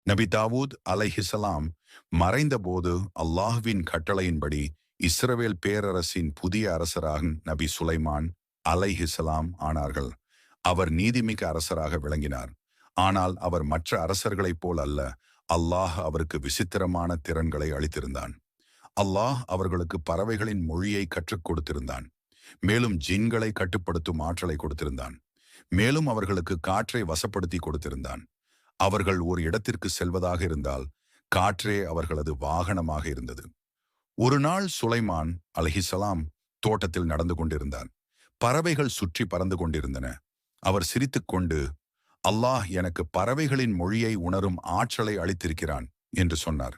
நபி தாவூத் அலைஹிசலாம் மறைந்தபோது அல்லாஹ்வின் கட்டளையின்படி இஸ்ரவேல் பேரரசின் புதிய அரசராக நபி சுலைமான் அலைஹிசலாம் ஆனார்கள். அவர் நீதிமிக்க அரசராக விளங்கினார். ஆனால் அவர் மற்ற அரசர்களைப் போல் அல்ல. அல்லாஹ் அவருக்கு விசித்திரமான திறன்களை அளித்திருந்தான். அல்லாஹ் அவர்களுக்கு பறவைகளின் மொழியை கற்றுக் கொடுத்திருந்தான். மேலும் ஜின்களை கட்டுப்படுத்தும் ஆற்றலை கொடுத்திருந்தான். மேலும் அவர்களுக்கு காற்றை வசப்படுத்தி கொடுத்திருந்தான். அவர்கள் ஒரு இடத்திற்கு செல்வதாக இருந்தால் காற்றே அவர்களது வாகனமாக இருந்தது. ஒரு நாள் சுலைமான் அலைஹிஸ்ஸலாம் தோட்டத்தில் நடந்து கொண்டிருந்தார். பறவைகள் சுற்றி பறந்து கொண்டிருந்தன. அவர் சிரித்துக்கொண்டு, அல்லாஹ் எனக்கு பறவைகளின் மொழியை உணரும் ஆற்றலை அளித்திருக்கிறான் என்று சொன்னார்.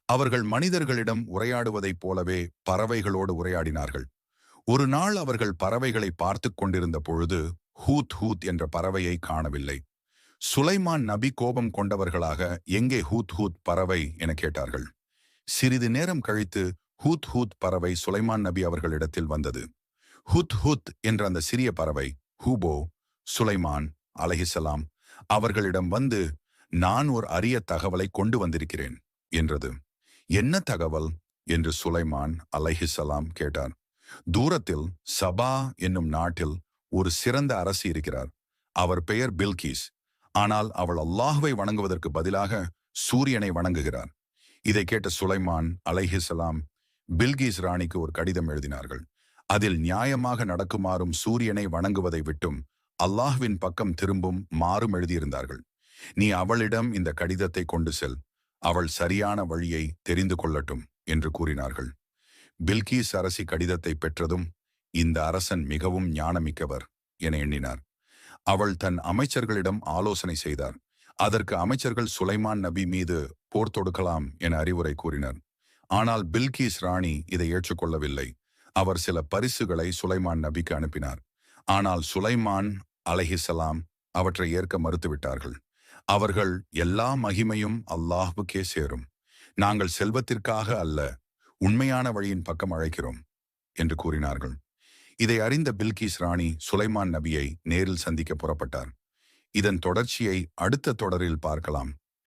அவர்கள் மனிதர்களிடம் உரையாடுவதைப் போலவே பறவைகளோடு உரையாடினார்கள். ஒரு நாள் அவர்கள் பறவைகளை பார்த்து கொண்டிருந்த பொழுது ஹூத் ஹூத் என்ற பறவையை காணவில்லை. சுலைமான் நபி கோபம் கொண்டவர்களாக, எங்கே ஹூத் ஹூத் பறவை என கேட்டார்கள். சிறிது நேரம் கழித்து ஹூத் ஹூத் பறவை சுலைமான் நபி அவர்களிடத்தில் வந்தது. ஹுத் ஹுத் என்ற அந்த சிறிய பறவை ஹூபோ சுலைமான் அலைஹிஸ்ஸலாம் அவர்களிடம் வந்து, நான் ஒரு அரிய தகவலை கொண்டு வந்திருக்கிறேன் என்றது. என்ன தகவல் என்று சுலைமான் அலைஹிஸ்ஸலாம் கேட்டார். தூரத்தில் சபா என்னும் நாட்டில் ஒரு சிறந்த அரசி இருக்கிறார். அவர் பெயர் பில்கீஸ். ஆனால் அவள் அல்லாஹ்வை வணங்குவதற்கு பதிலாக சூரியனை வணங்குகிறார். இதை கேட்ட சுலைமான் அலைஹிஸ்ஸலாம் பில்கீஸ் ராணிக்கு ஒரு கடிதம் எழுதினார்கள். அதில் நியாயமாக நடக்குமாறும் சூரியனை வணங்குவதை விட்டும் அல்லாஹ்வின் பக்கம் திரும்பும் மாறும் எழுதியிருந்தார்கள். நீ அவளிடம் இந்த கடிதத்தை கொண்டு செல். அவள் சரியான வழியை தெரிந்து கொள்ளட்டும் என்று கூறினார்கள். பில்கீஸ் அரசி கடிதத்தை பெற்றதும், இந்த அரசன் மிகவும் ஞானமிக்கவர் என எண்ணினார். அவள் தன் அமைச்சர்களிடம் ஆலோசனை செய்தார். அதற்கு அமைச்சர்கள் சுலைமான் நபி மீது போர் தொடுக்கலாம் என அறிவுரை கூறினர். ஆனால் பில்கீஸ் ராணி இதை ஏற்றுக்கொள்ளவில்லை. அவர் சில பரிசுகளை சுலைமான் நபிக்கு அனுப்பினார். ஆனால் சுலைமான் அலைஹிஸ்ஸலாம் அவற்றை ஏற்க மறுத்துவிட்டார்கள். அவர்கள், எல்லா மகிமையும் அல்லாஹ்வுக்கே சேரும். நாங்கள் செல்வத்திற்காக அல்ல, உண்மையான வழியின் பக்கம் அழைக்கிறோம் என்று கூறினார்கள். இதை அறிந்த பில்கீஸ் ராணி சுலைமான் நபியை நேரில் சந்திக்க புறப்பட்டார். இதன் தொடர்ச்சியை அடுத்த தொடரில் பார்க்கலாம்.